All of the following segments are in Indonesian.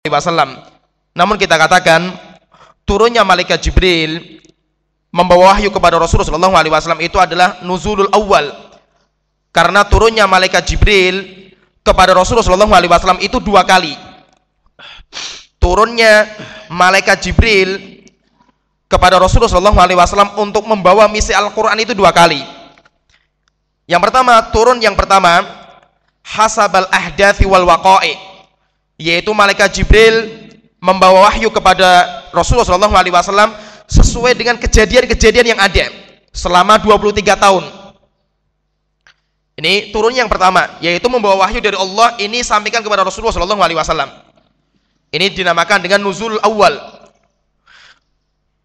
Wasallam. Namun kita katakan turunnya malaikat Jibril membawa wahyu kepada Rasulullah Shallallahu Alaihi Wasallam itu adalah nuzulul awal, karena turunnya malaikat Jibril kepada Rasulullah Shallallahu Alaihi Wasallam itu dua kali. Turunnya malaikat Jibril kepada Rasulullah Shallallahu Alaihi Wasallam untuk membawa misi Al-Quran itu dua kali. Yang pertama hasabal ahdathi wal waqa'i, yaitu malaikat Jibril membawa wahyu kepada Rasulullah Shallallahu Alaihi Wasallam sesuai dengan kejadian-kejadian yang ada selama 23 tahun. Ini turun yang pertama, yaitu membawa wahyu dari Allah, ini sampaikan kepada Rasulullah Shallallahu Alaihi Wasallam. Ini dinamakan dengan nuzul awal.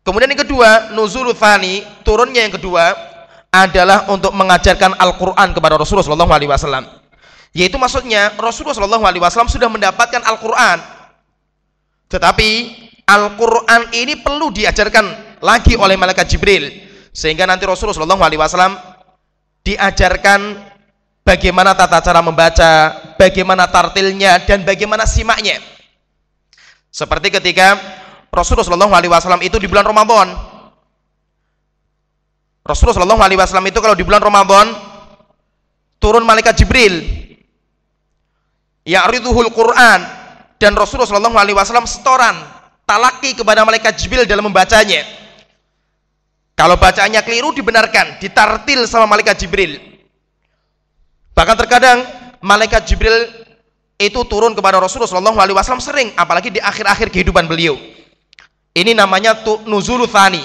Kemudian yang kedua, nuzul tsani, turunnya yang kedua adalah untuk mengajarkan Al-Quran kepada Rasulullah Shallallahu Alaihi Wasallam. Yaitu maksudnya Rasulullah Shallallahu Alaihi Wasallam sudah mendapatkan Al-Quran, tetapi Al-Quran ini perlu diajarkan lagi oleh malaikat Jibril, sehingga nanti Rasulullah Shallallahu Alaihi Wasallam diajarkan bagaimana tata cara membaca, bagaimana tartilnya, dan bagaimana simaknya. Seperti ketika Rasulullah Shallallahu Alaihi Wasallam itu di bulan Ramadan. Rasulullah Shallallahu Alaihi Wasallam itu kalau di bulan Ramadan turun malaikat Jibril, ya'riduhul Quran, dan Rasulullah Shallallahu Alaihi Wasallam setoran talaki kepada malaikat Jibril dalam membacanya. Kalau bacaannya keliru dibenarkan, ditartil sama malaikat Jibril. Bahkan terkadang malaikat Jibril itu turun kepada Rasulullah Shallallahu Alaihi Wasallam sering, apalagi di akhir-akhir kehidupan beliau. Ini namanya nuzul tsani.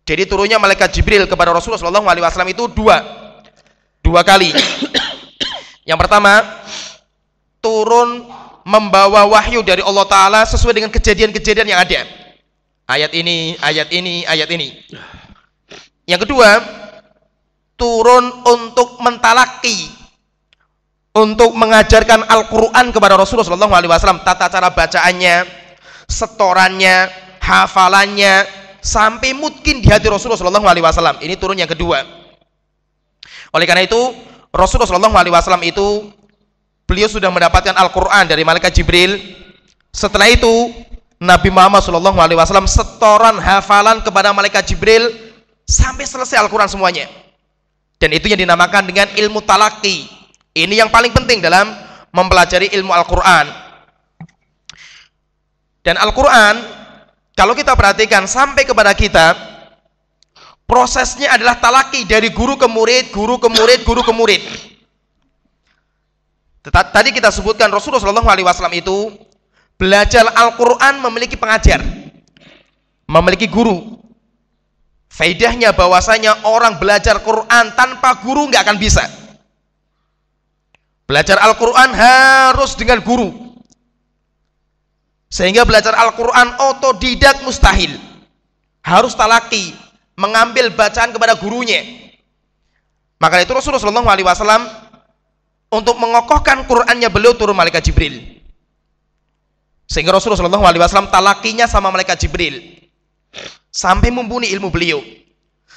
Jadi turunnya malaikat Jibril kepada Rasulullah Shallallahu Alaihi Wasallam itu dua kali. Yang pertama, turun membawa wahyu dari Allah Ta'ala sesuai dengan kejadian-kejadian yang ada. Ayat ini, ayat ini, ayat ini. Yang kedua, turun untuk mentalaki, untuk mengajarkan Al-Quran kepada Rasulullah Shallallahu Alaihi Wasallam, tata cara bacaannya, setorannya, hafalannya, sampai mungkin di hati Rasulullah Shallallahu Alaihi Wasallam. Ini turun yang kedua. Oleh karena itu Rasulullah Shallallahu Alaihi Wasallam itu beliau sudah mendapatkan Al-Quran dari malaikat Jibril. Setelah itu Nabi Muhammad Shallallahu Alaihi Wasallam setoran hafalan kepada malaikat Jibril sampai selesai Al-Quran semuanya. Dan itu yang dinamakan dengan ilmu talaki. Ini yang paling penting dalam mempelajari ilmu Al-Quran. Dan Al-Quran kalau kita perhatikan sampai kepada kita, prosesnya adalah talaki dari guru ke murid, guru ke murid, guru ke murid. Tadi kita sebutkan Rasulullah Shallallahu Alaihi Wasallam itu belajar Al-Quran memiliki pengajar, memiliki guru. Faedahnya bahwasanya orang belajar Quran tanpa guru nggak akan bisa. Belajar Al-Quran harus dengan guru, sehingga belajar Al-Quran otodidak mustahil. Harus talaki, mengambil bacaan kepada gurunya. Maka itu Rasulullah Shallallahu Alaihi Wasallam untuk mengokohkan Qurannya beliau turun malaikat Jibril, sehingga Rasulullah Shallallahu Alaihi Wasallam talakinya sama malaikat Jibril sampai mumpuni ilmu beliau.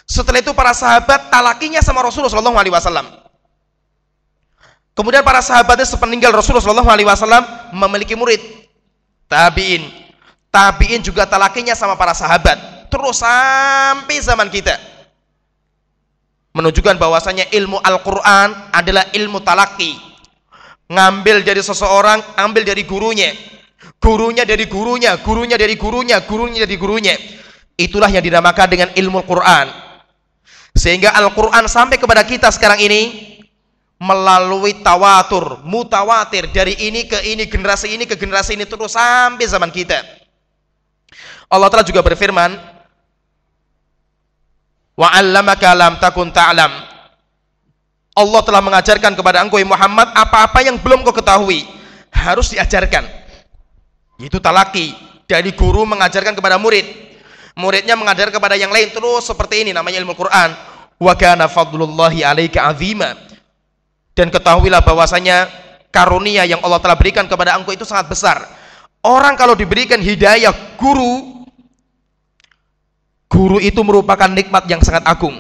Setelah itu para sahabat talakinya sama Rasulullah Shallallahu Alaihi Wasallam. Kemudian para sahabatnya sepeninggal Rasulullah Shallallahu Alaihi Wasallam memiliki murid, tabiin. Tabiin juga talakinya sama para sahabat, terus sampai zaman kita, menunjukkan bahwasanya ilmu Al-Quran adalah ilmu talaki. Ngambil dari seseorang, ambil dari gurunya, gurunya dari gurunya, gurunya dari gurunya, gurunya dari gurunya. Itulah yang dinamakan dengan ilmu Al-Quran. Sehingga Al-Quran sampai kepada kita sekarang ini melalui tawatur, mutawatir, dari ini ke generasi ini terus sampai zaman kita. Allah Ta'ala juga berfirman, wa 'allamaka lam takun ta'lam. Allah telah mengajarkan kepada engkau Muhammad apa-apa yang belum kau ketahui, harus diajarkan. Itu talaki, dari guru mengajarkan kepada murid, muridnya mengajar kepada yang lain, terus seperti ini namanya ilmu Quran. Wa kana fadlullahi 'alaika 'azima. Dan ketahuilah bahwasanya karunia yang Allah telah berikan kepada engkau itu sangat besar. Orang kalau diberikan hidayah guru itu merupakan nikmat yang sangat agung.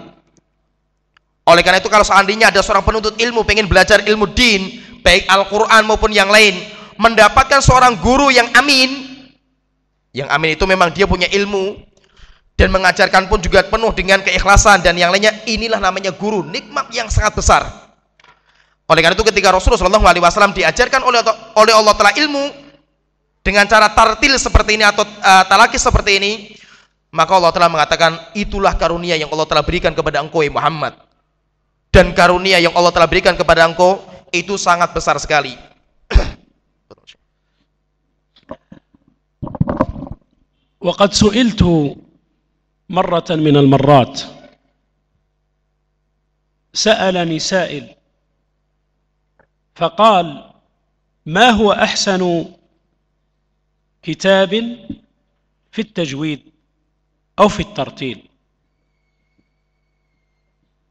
Oleh karena itu kalau seandainya ada seorang penuntut ilmu pengen belajar ilmu din, baik Al-Quran maupun yang lain, mendapatkan seorang guru yang amin. Yang amin itu memang dia punya ilmu dan mengajarkan pun juga penuh dengan keikhlasan dan yang lainnya. Inilah namanya guru, nikmat yang sangat besar. Oleh karena itu ketika Rasulullah SAW diajarkan oleh Allah Ta'ala ilmu dengan cara tartil seperti ini atau talaki seperti ini, maka Allah Ta'ala mengatakan itulah karunia yang Allah Ta'ala berikan kepada engkau Muhammad. Dan karunia yang Allah Ta'ala berikan kepada engkau itu sangat besar sekali. وقد سئلت مرة من المرات، سألني سائل فقال: ما هو أحسن كتاب في التجويد أو في الترتيل؟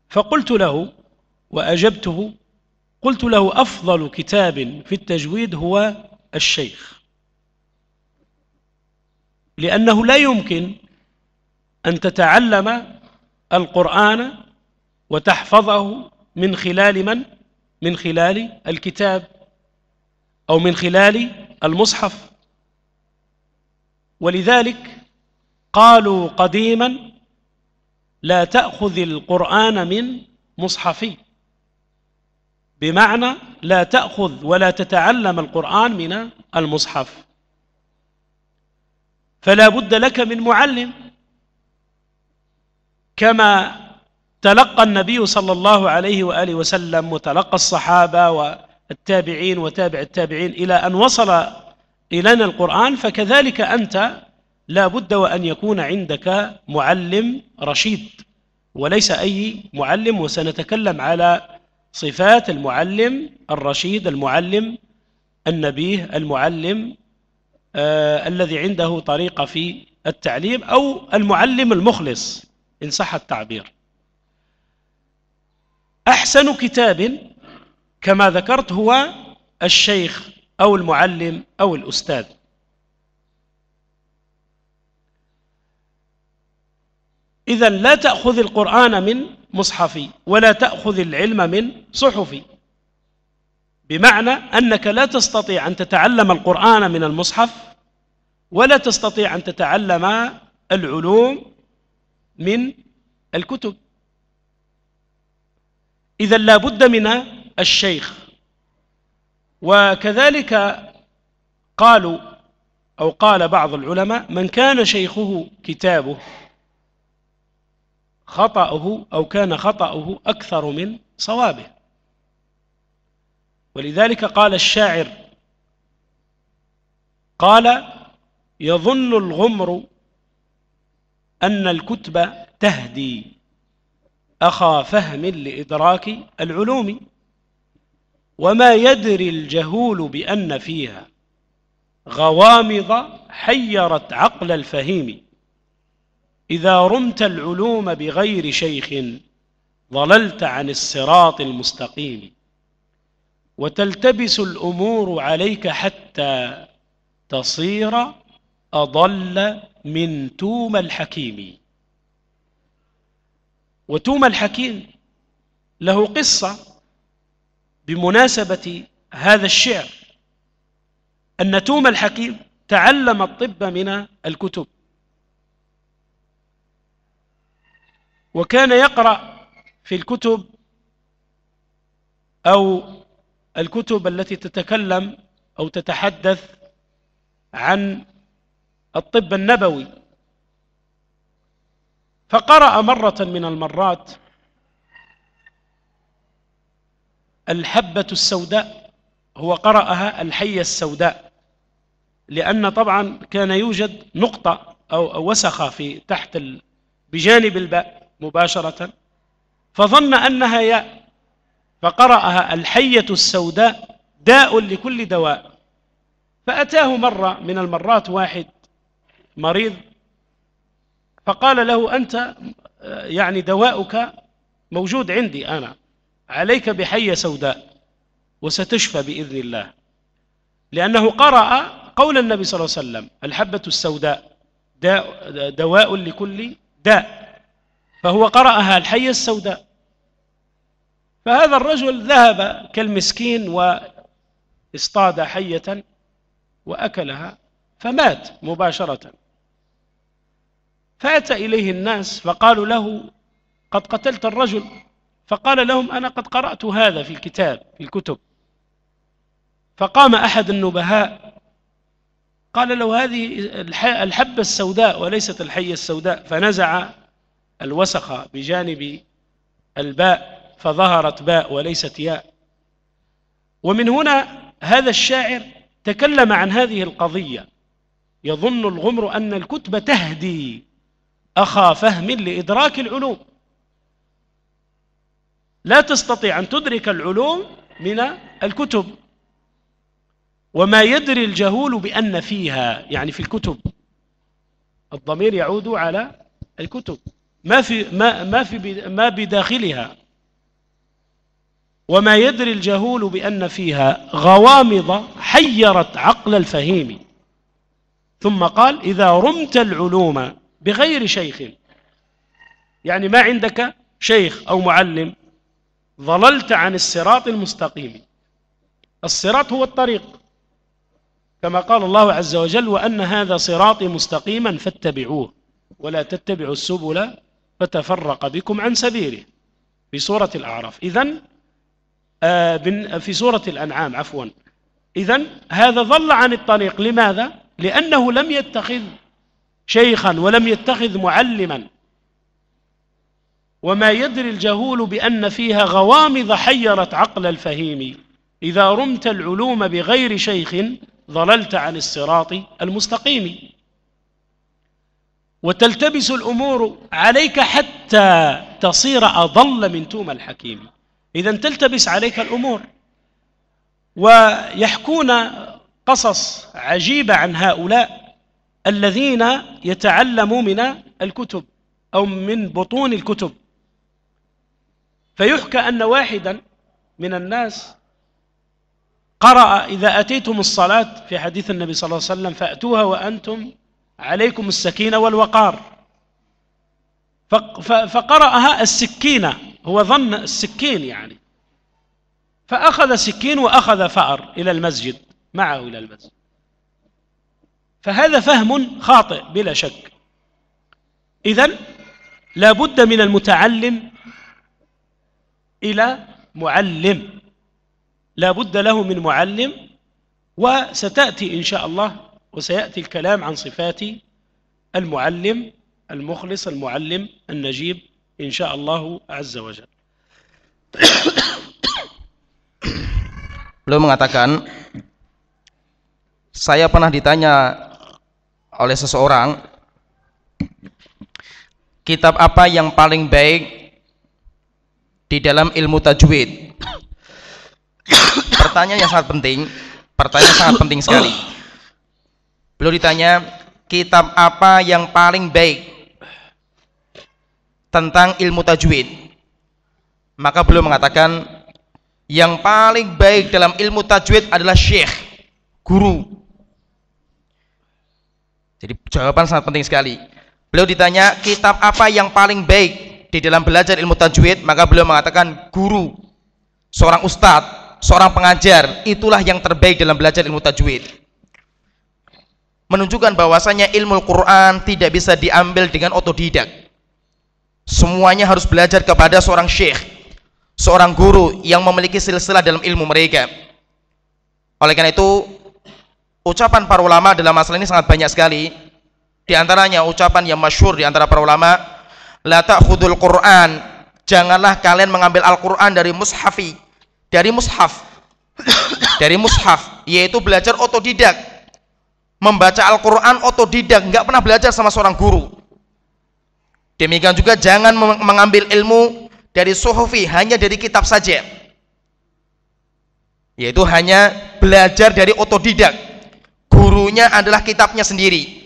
فقلت له وأجبته، قلت له: أفضل كتاب في التجويد هو الشيخ، لأنه لا يمكن أن تتعلم القرآن وتحفظه من خلال من؟ من خلال الكتاب أو من خلال المصحف. ولذلك قالوا قديما: لا تأخذ القرآن من مصحفي، بمعنى لا تأخذ ولا تتعلم القرآن من المصحف، فلا بد لك من معلم، كما تلقى النبي صلى الله عليه وآله وسلم وتلقى الصحابة والتابعين وتابع التابعين إلى أن وصل إلينا القرآن، فكذلك أنت لا بد وأن يكون عندك معلم رشيد وليس أي معلم. وسنتكلم على صفات المعلم الرشيد، المعلم النبيه، المعلم الذي عنده طريقة في التعليم، أو المعلم المخلص إن صح التعبير. أحسن كتاب كما ذكرت هو الشيخ أو المعلم أو الأستاذ. إذن لا تأخذ القرآن من مصحفي ولا تأخذ العلم من صحفي، بمعنى أنك لا تستطيع أن تتعلم القرآن من المصحف ولا تستطيع أن تتعلم العلوم من الكتب. إذن لا بد من الشيخ. وكذلك قالوا أو قال بعض العلماء: من كان شيخه كتابه خطأه أو كان خطأه أكثر من صوابه. ولذلك قال الشاعر: قال: يظن الغمر أن الكتب تهدي أخا فهم لإدراك العلوم، وما يدري الجهول بأن فيها غوامض حيرت عقل الفهيم، إذا رمت العلوم بغير شيخ ضللت عن الصراط المستقيم، وتلتبس الأمور عليك حتى تصير أضل من توم الحكيم. وتوم الحكيم له قصة بمناسبة هذا الشعر، أن توم الحكيم تعلم الطب من الكتب، وكان يقرأ في الكتب أو الكتب التي تتكلم أو تتحدث عن الطب النبوي، فقرأ مرة من المرات الحبة السوداء، هو قرأها الحية السوداء، لأن طبعا كان يوجد نقطة أو وسخة في تحت بجانب الباء مباشرة، فظن أنها ياء فقرأها الحية السوداء داء لكل دواء. فأتاه مرة من المرات واحد مريض فقال له: أنت يعني دواؤك موجود عندي أنا، عليك بحية سوداء وستشفى بإذن الله، لأنه قرأ قول النبي صلى الله عليه وسلم: الحبة السوداء دواء لكل داء، فهو قرأها الحية السوداء. فهذا الرجل ذهب كالمسكين واصطاد حية وأكلها فمات مباشرة. فأتى إليه الناس فقالوا له قد قتلت الرجل، فقال لهم أنا قد قرأت هذا في الكتاب في الكتب. فقام أحد النبهاء قال له هذه الحبة السوداء وليست الحية السوداء، فنزع الوسخ بجانب الباء فظهرت باء وليست ياء. ومن هنا هذا الشاعر تكلم عن هذه القضية. يظن الغمر أن الكتب تهدي أخا فهم لإدراك العلوم، لا تستطيع أن تدرك العلوم من الكتب. وما يدري الجهول بأن فيها، يعني في الكتب، الضمير يعود على الكتب، ما بداخلها. وما يدري الجهول بأن فيها غوامض حيرت عقل الفهيم. ثم قال إذا رمت العلوم بغير شيخ، يعني ما عندك شيخ أو معلم، ضللت عن الصراط المستقيم. الصراط هو الطريق، كما قال الله عز وجل وأن هذا صراطي مستقيما فاتبعوه ولا تتبعوا السبل فتفرق بكم عن سبيله في سورة الأعراف. إذن في سورة الأنعام عفوا. إذن هذا ضل عن الطريق. لماذا؟ لأنه لم يتخذ شيخا ولم يتخذ معلما. وما يدري الجهول بأن فيها غوامض حيرت عقل الفهيم. إذا رمت العلوم بغير شيخ ضللت عن الصراط المستقيم. وتلتبس الأمور عليك حتى تصير أضل من توم الحكيم. إذن تلتبس عليك الأمور، ويحكون قصص عجيبة عن هؤلاء الذين يتعلموا من الكتب أو من بطون الكتب. فيحكى أن واحدا من الناس قرأ إذا أتيتم الصلاة في حديث النبي صلى الله عليه وسلم فأتوها وأنتم عليكم السكينة والوقار، فقرأها السكينة، هو ظن السكين يعني، فأخذ سكين وأخذ فأر إلى المسجد معه إلى المسجد. فهذا فهم خاطئ بلا شك. إذن لا بد من المتعلم إلى معلم، لا بد له من معلم. وستأتي إن شاء الله وسيأتي الكلام عن صفات المعلم المخلص المعلم النجيب إن شاء الله عز وجل. Beliau mengatakan, saya pernah ditanya oleh seseorang, kitab apa yang paling baik di dalam ilmu tajwid? Pertanyaan yang sangat penting, pertanyaan sangat penting sekali. Beliau ditanya, kitab apa yang paling baik tentang ilmu tajwid? Maka beliau mengatakan, yang paling baik dalam ilmu tajwid adalah syekh, guru. Jadi jawaban sangat penting sekali. Beliau ditanya, kitab apa yang paling baik di dalam belajar ilmu tajwid? Maka beliau mengatakan, guru, seorang ustadz, seorang pengajar, itulah yang terbaik dalam belajar ilmu tajwid. Menunjukkan bahwasanya ilmu Al-Quran tidak bisa diambil dengan otodidak. Semuanya harus belajar kepada seorang syekh, seorang guru yang memiliki silsilah dalam ilmu mereka. Oleh karena itu, ucapan para ulama dalam masalah ini sangat banyak sekali. Di antaranya ucapan yang masyhur di antara para ulama, la ta'khudul Qur'an, janganlah kalian mengambil Al-Quran dari mushafi, dari mushaf, dari mushaf, yaitu belajar otodidak, membaca Al-Quran otodidak, nggak pernah belajar sama seorang guru. Demikian juga jangan mengambil ilmu dari suhufi, hanya dari kitab saja, yaitu hanya belajar dari otodidak, gurunya adalah kitabnya sendiri.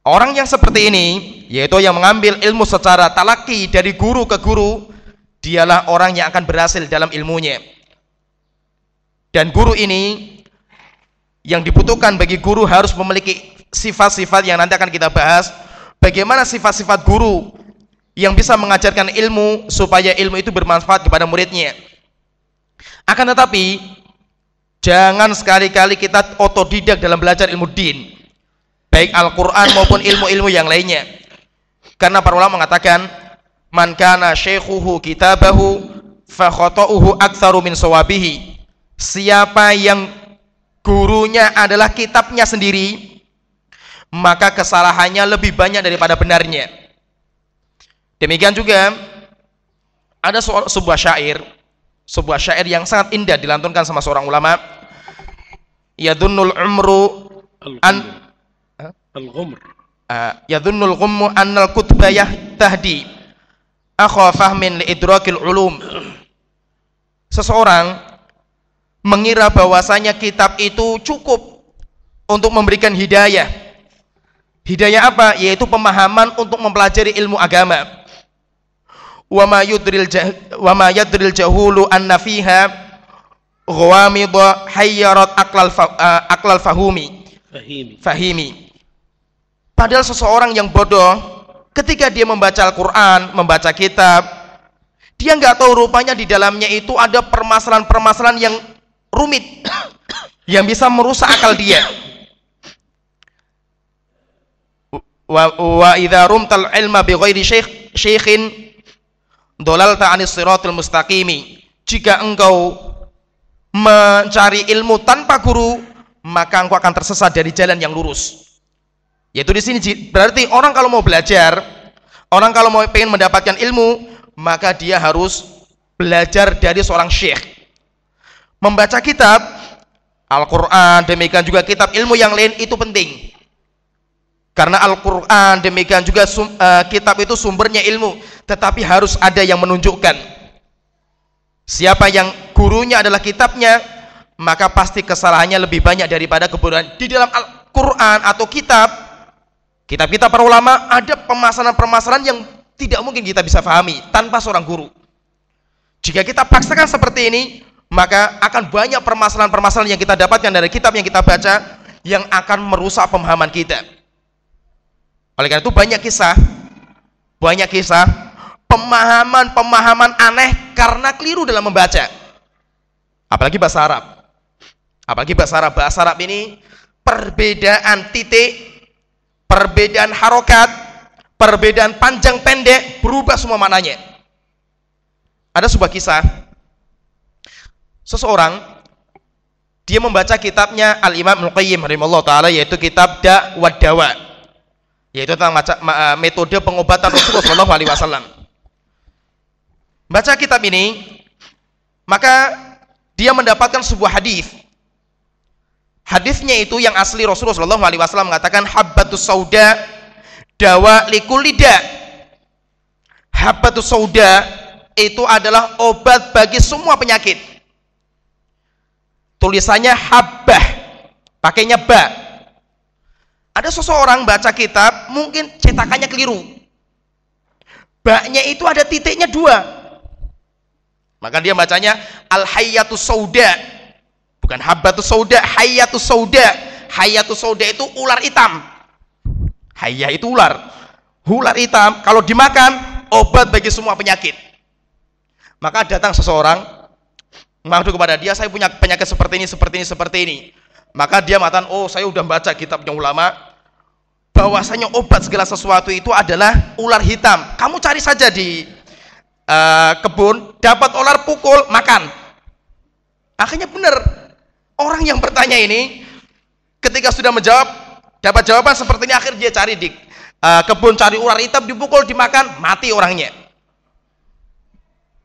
Orang yang seperti ini, yaitu yang mengambil ilmu secara talaki dari guru ke guru, dialah orang yang akan berhasil dalam ilmunya. Dan guru ini, yang dibutuhkan bagi guru harus memiliki sifat-sifat yang nanti akan kita bahas. Bagaimana sifat-sifat guru yang bisa mengajarkan ilmu supaya ilmu itu bermanfaat kepada muridnya. Akan tetapi Jangan sekali-kali kita otodidak dalam belajar ilmu din, baik Al-Quran maupun ilmu-ilmu yang lainnya. Karena para ulama mengatakan, man kana syaikhuhu kitabahu fa khata'uhu aktsaru min sawabihi. Siapa yang gurunya adalah kitabnya sendiri, maka kesalahannya lebih banyak daripada benarnya. Demikian juga ada sebuah syair yang sangat indah dilantunkan sama seorang ulama. Yadhunnul umru al-ghumr yadhunnul ghummu annal kutba yahtahdi akha fahmin li idrakil ulum. Seseorang mengira bahwasanya kitab itu cukup untuk memberikan hidayah. Hidayah apa? Yaitu pemahaman untuk mempelajari ilmu agama. Wa ma yadril jahulu anna fiha ghawamid hayyarat aqlal fahimi. Padahal seseorang yang bodoh ketika dia membaca Al-Quran, membaca kitab, dia nggak tahu rupanya di dalamnya itu ada permasalahan-permasalahan yang rumit yang bisa merusak akal dia. Wa idza rumtal ilma bighairi syaikhin dhalalta 'anis siratal mustaqimi. Jika engkau mencari ilmu tanpa guru, maka engkau akan tersesat dari jalan yang lurus. Yaitu di sini berarti orang kalau mau belajar, orang kalau mau pengen mendapatkan ilmu, maka dia harus belajar dari seorang syekh. Membaca kitab Al-Quran, demikian juga kitab ilmu yang lain itu penting. Karena Al-Quran, demikian juga kitab itu sumbernya ilmu, tetapi harus ada yang menunjukkan. Siapa yang gurunya adalah kitabnya, maka pasti kesalahannya lebih banyak daripada kebodohan. Di dalam Al-Quran atau kitab-kitab para ulama ada permasalahan-permasalahan yang tidak mungkin kita bisa pahami tanpa seorang guru. Jika kita paksakan seperti ini, maka akan banyak permasalahan-permasalahan yang kita dapatkan dari kitab yang kita baca yang akan merusak pemahaman kita. Oleh karena itu banyak kisah pemahaman aneh karena keliru dalam membaca. Apalagi bahasa Arab. Bahasa Arab ini perbedaan titik, perbedaan harokat, perbedaan panjang pendek, berubah semua maknanya. Ada sebuah kisah, seseorang dia membaca kitabnya Al-Imam Ibnu Qayyim rahimahullah ta'ala, yaitu kitab Da' wa Dawa, yaitu tentang metode pengobatan Rasulullah SAW. Baca kitab ini, maka dia mendapatkan sebuah hadis. Hadisnya itu yang asli Rasulullah SAW mengatakan habbatus sauda dawa likulli da. Habbatus sauda itu adalah obat bagi semua penyakit. Tulisannya habbah, pakainya ba. Ada seseorang baca kitab, mungkin cetakannya keliru. Ba-nya itu ada titiknya 2. Maka dia bacanya al-hayyatus sauda. Bukan habbatus sauda, hayyatus sauda. Hayyatus sauda itu ular hitam. Hayyah itu ular. Ular hitam kalau dimakan obat bagi semua penyakit. Maka datang seseorang mengadu kepada dia, saya punya penyakit seperti ini. Maka dia mengatakan, oh saya udah baca kitabnya ulama, bahwasanya obat segala sesuatu itu adalah ular hitam. Kamu cari saja di kebun, dapat ular pukul, makan. Akhirnya benar, orang yang bertanya ini ketika sudah menjawab, dapat jawaban seperti ini, akhirnya dia cari di kebun, cari ular hitam, dipukul, dimakan, mati orangnya.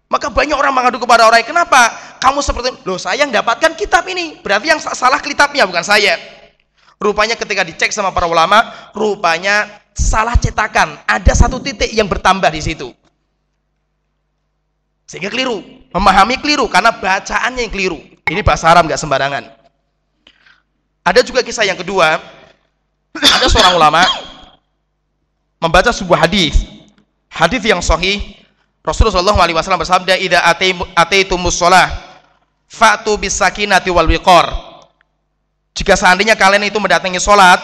Maka banyak orang mengadu kepada orang, kenapa kamu seperti ini? Loh, saya yang dapatkan kitab ini, berarti yang salah kitabnya, bukan saya. Rupanya ketika dicek sama para ulama, rupanya salah cetakan, ada 1 titik yang bertambah di situ, sehingga keliru, memahami keliru karena bacaannya yang keliru. Ini bahasa Arab nggak sembarangan. Ada juga kisah yang kedua, ada seorang ulama membaca sebuah hadis yang sahih. Rasulullah SAW bersabda, idza ataitumus shalah fa'tu bis sakinati wal wiqar. Jika seandainya kalian itu mendatangi sholat,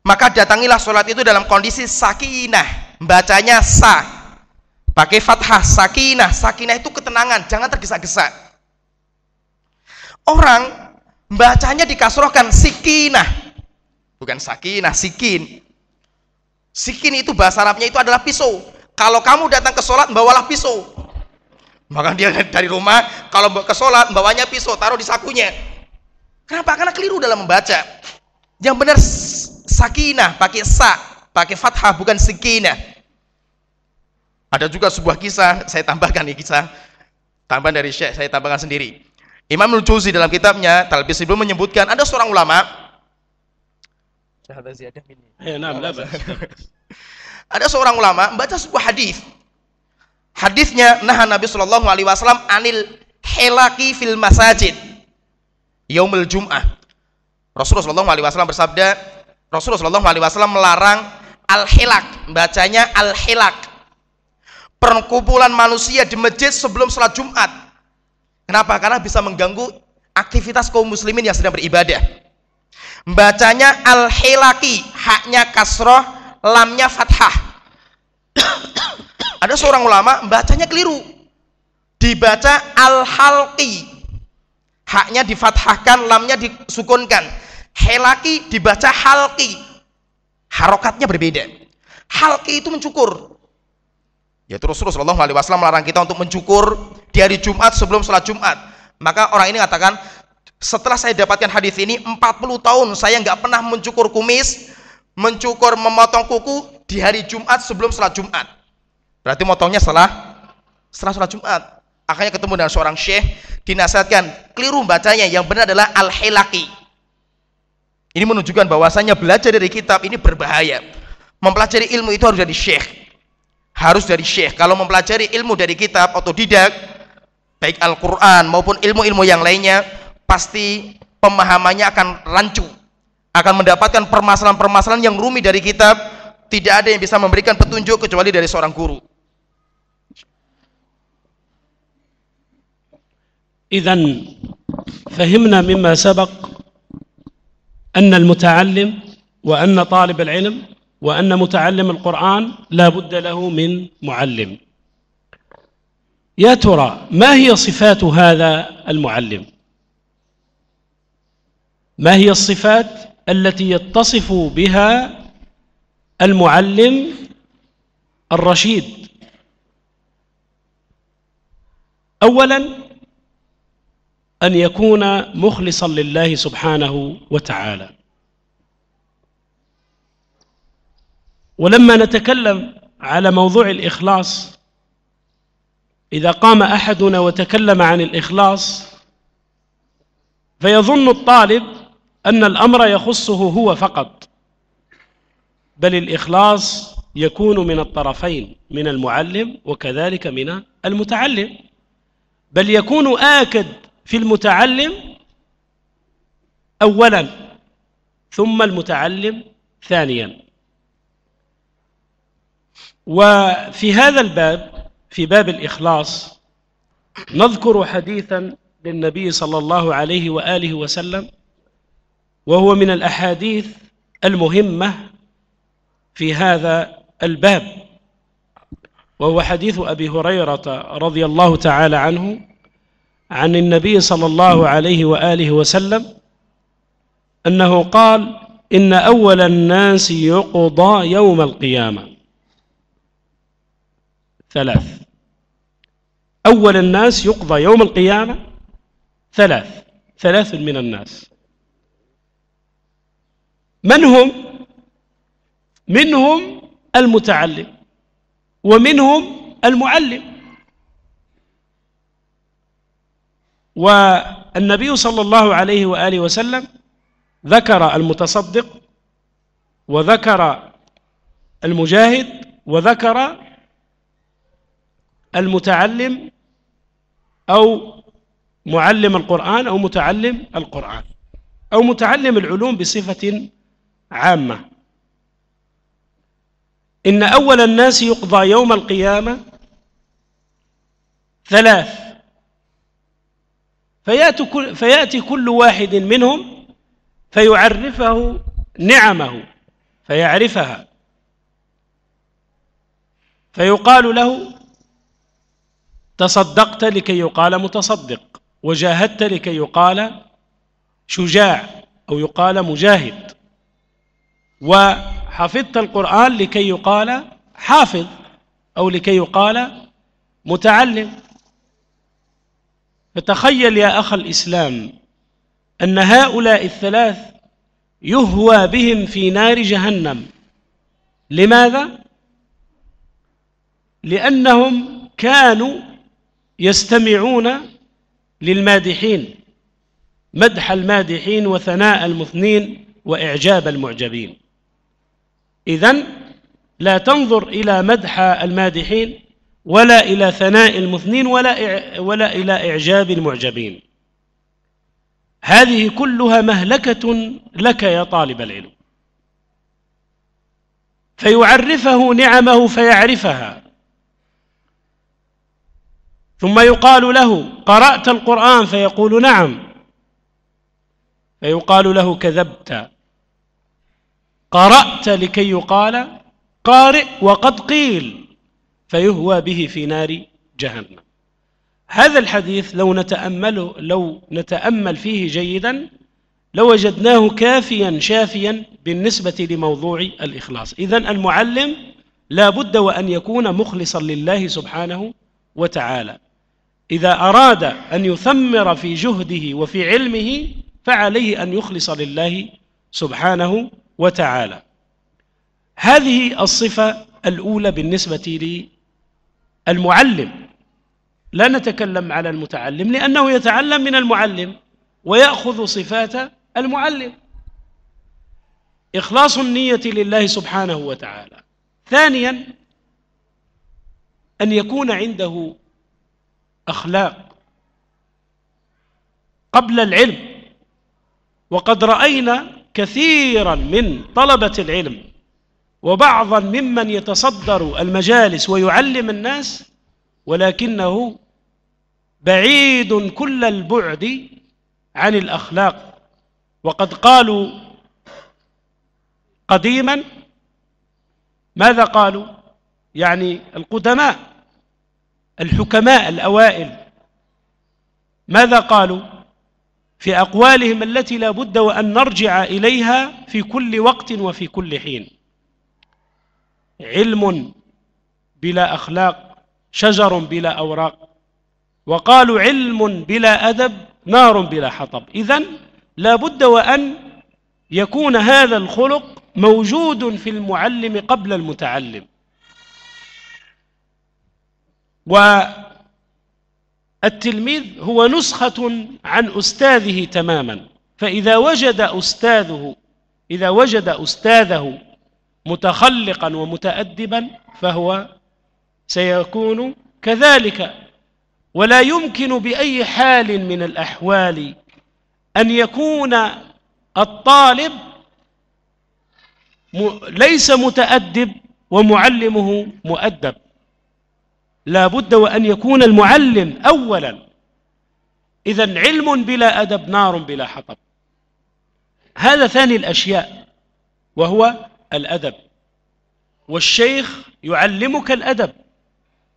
maka datangilah sholat itu dalam kondisi sakinah. Bacanya sa, pakai fathah, sakinah. Sakinah itu ketenangan, jangan tergesa-gesa. Orang bacanya dikasrohkan sikinah, bukan sakinah, sikin. Sikin itu bahasa Arabnya itu adalah pisau. Kalau kamu datang ke sholat, bawalah pisau. Maka dia dari rumah kalau ke sholat bawanya pisau, taruh di sakunya. Kenapa? Karena keliru dalam membaca. Yang benar sakinah, pakai sa, pakai fathah, bukan sikinah. Ada juga sebuah kisah, saya tambahkan nih kisah tambahan dari Syekh, saya tambahkan sendiri. Imam Al-Jauzi dalam kitabnya Talbis Ibnu menyebutkan ada seorang ulama. Ada seorang ulama membaca sebuah hadis. Hadisnya nahan Nabi Shallallahu Alaihi Wasallam anil helaki fil masajid yaumul jum'ah. Rasulullah Shallallahu Alaihi Wasallam bersabda, Rasulullah Shallallahu Alaihi Wasallam melarang al-hilak, bacanya al-hilak, perkumpulan manusia di masjid sebelum salat Jumat. Kenapa? Karena bisa mengganggu aktivitas kaum muslimin yang sedang beribadah. Bacanya al-hilaki, haknya kasroh, lamnya fathah. Ada seorang ulama bacanya keliru, dibaca al-halqi, haknya difathahkan, lamnya disukunkan. Helaki dibaca halqi, harokatnya berbeda. Halqi itu mencukur, yaitu Rasulullah SAW melarang kita untuk mencukur di hari Jumat sebelum sholat Jumat. Maka orang ini mengatakan, setelah saya dapatkan hadis ini 40 tahun saya nggak pernah mencukur kumis, mencukur, memotong kuku di hari Jumat sebelum sholat Jumat. Berarti motongnya setelah sholat Jumat. Akhirnya ketemu dengan seorang syekh, dinasihatkan keliru bacanya, yang benar adalah al-hilaki. Ini menunjukkan bahwasanya belajar dari kitab ini berbahaya. Mempelajari ilmu itu harus dari syekh, harus dari syekh. Kalau mempelajari ilmu dari kitab otodidak, baik Al-Quran maupun ilmu-ilmu yang lainnya, pasti pemahamannya akan rancu, akan mendapatkan permasalahan-permasalahan yang rumit dari kitab. Tidak ada yang bisa memberikan petunjuk kecuali dari seorang guru. إذن فهمنا مما سبق أن المتعلم وأن طالب العلم وأن متعلم القرآن لا بد له من معلم. يا ترى ما هي صفات هذا المعلم؟ ما هي الصفات التي يتصف بها المعلم الرشيد؟ أولاً أن يكون مخلصا لله سبحانه وتعالى. ولما نتكلم على موضوع الإخلاص، إذا قام أحدنا وتكلم عن الإخلاص فيظن الطالب أن الأمر يخصه هو فقط، بل الإخلاص يكون من الطرفين، من المعلم وكذلك من المتعلم، بل يكون آكد في المتعلم أولا ثم المتعلم ثانيا. وفي هذا الباب، في باب الإخلاص، نذكر حديثا للنبي صلى الله عليه وآله وسلم، وهو من الأحاديث المهمة في هذا الباب، وهو حديث أبي هريرة رضي الله تعالى عنه عن النبي صلى الله عليه وآله وسلم أنه قال: إن أول الناس يقضى يوم القيامة ثلاث. أول الناس يقضى يوم القيامة ثلاث من الناس. من هم؟ منهم المتعلم ومنهم المعلم. والنبي صلى الله عليه وآله وسلم ذكر المتصدق وذكر المجاهد وذكر المتعلم أو معلم القرآن أو متعلم القرآن أو متعلم العلوم بصفة عامة. إن أول الناس يقضى يوم القيامة ثلاث، فيأتي كل واحد منهم فيعرفه نعمه فيعرفها، فيقال له: تصدقت لكي يقال متصدق، وجاهدت لكي يقال شجاع أو يقال مجاهد، وحفظت القرآن لكي يقال حافظ أو لكي يقال متعلم. فتخيل يا أخ الإسلام أن هؤلاء الثلاث يهوى بهم في نار جهنم. لماذا؟ لأنهم كانوا يستمعون للمادحين، مدح المادحين وثناء المثنين وإعجاب المعجبين. إذن لا تنظر إلى مدح المادحين ولا إلى ثناء المثنين ولا إلى إعجاب المعجبين. هذه كلها مهلكة لك يا طالب العلم. فيعرفه نعمه فيعرفها، ثم يقال له قرأت القرآن فيقول نعم، فيقال له كذبت، قرأت لكي يقال قارئ وقد قيل، فيهوى به في نار جهنم. هذا الحديث لو نتأمل فيه جيدا لوجدناه كافيا شافيا بالنسبة لموضوع الإخلاص. إذن المعلم لا بد وأن يكون مخلصا لله سبحانه وتعالى. إذا أراد أن يثمر في جهده وفي علمه فعليه أن يخلص لله سبحانه وتعالى. هذه الصفة الأولى بالنسبة للمعلم. لا نتكلم على المتعلم لأنه يتعلم من المعلم ويأخذ صفات المعلم. إخلاص النية لله سبحانه وتعالى. ثانيا أن يكون عنده أخلاق قبل العلم. وقد رأينا كثيرا من طلبة العلم وبعضا ممن يتصدر المجالس ويعلم الناس ولكنه بعيد كل البعد عن الأخلاق. وقد قالوا قديما، ماذا قالوا؟ يعني القدماء الحكماء الأوائل ماذا قالوا في أقوالهم التي لا بد وأن نرجع إليها في كل وقت وفي كل حين؟ علم بلا أخلاق شجر بلا أوراق، وقالوا علم بلا أدب نار بلا حطب. إذن لا بد وأن يكون هذا الخلق موجود في المعلم قبل المتعلم. والتلميذ هو نسخة عن أستاذه تماما. فإذا وجد أستاذه متخلقا ومتأدبا فهو سيكون كذلك. ولا يمكن بأي حال من الأحوال أن يكون الطالب ليس متأدب ومعلمه مؤدب. لا بد وأن يكون المعلم أولا. إذن علم بلا أدب نار بلا حطب. هذا ثاني الأشياء وهو الأدب. والشيخ يعلمك الأدب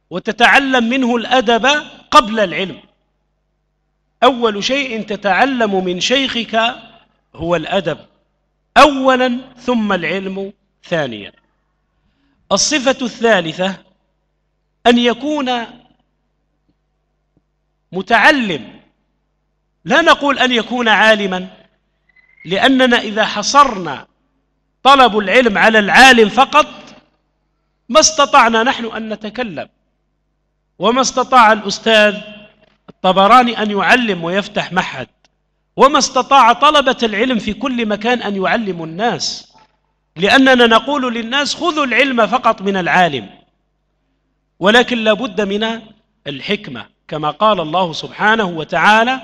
وتتعلم منه الأدب قبل العلم. أول شيء تتعلم من شيخك هو الأدب أولا ثم العلم ثانيا. الصفة الثالثة أن يكون متعلم. لا نقول أن يكون عالما، لأننا إذا حصرنا طلب العلم على العالم فقط ما استطعنا نحن أن نتكلم، وما استطاع الأستاذ الطبراني أن يعلم ويفتح معهد، وما استطاع طلبة العلم في كل مكان أن يعلموا الناس، لأننا نقول للناس خذوا العلم فقط من العالم. ولكن لا بد من الحكمة، كما قال الله سبحانه وتعالى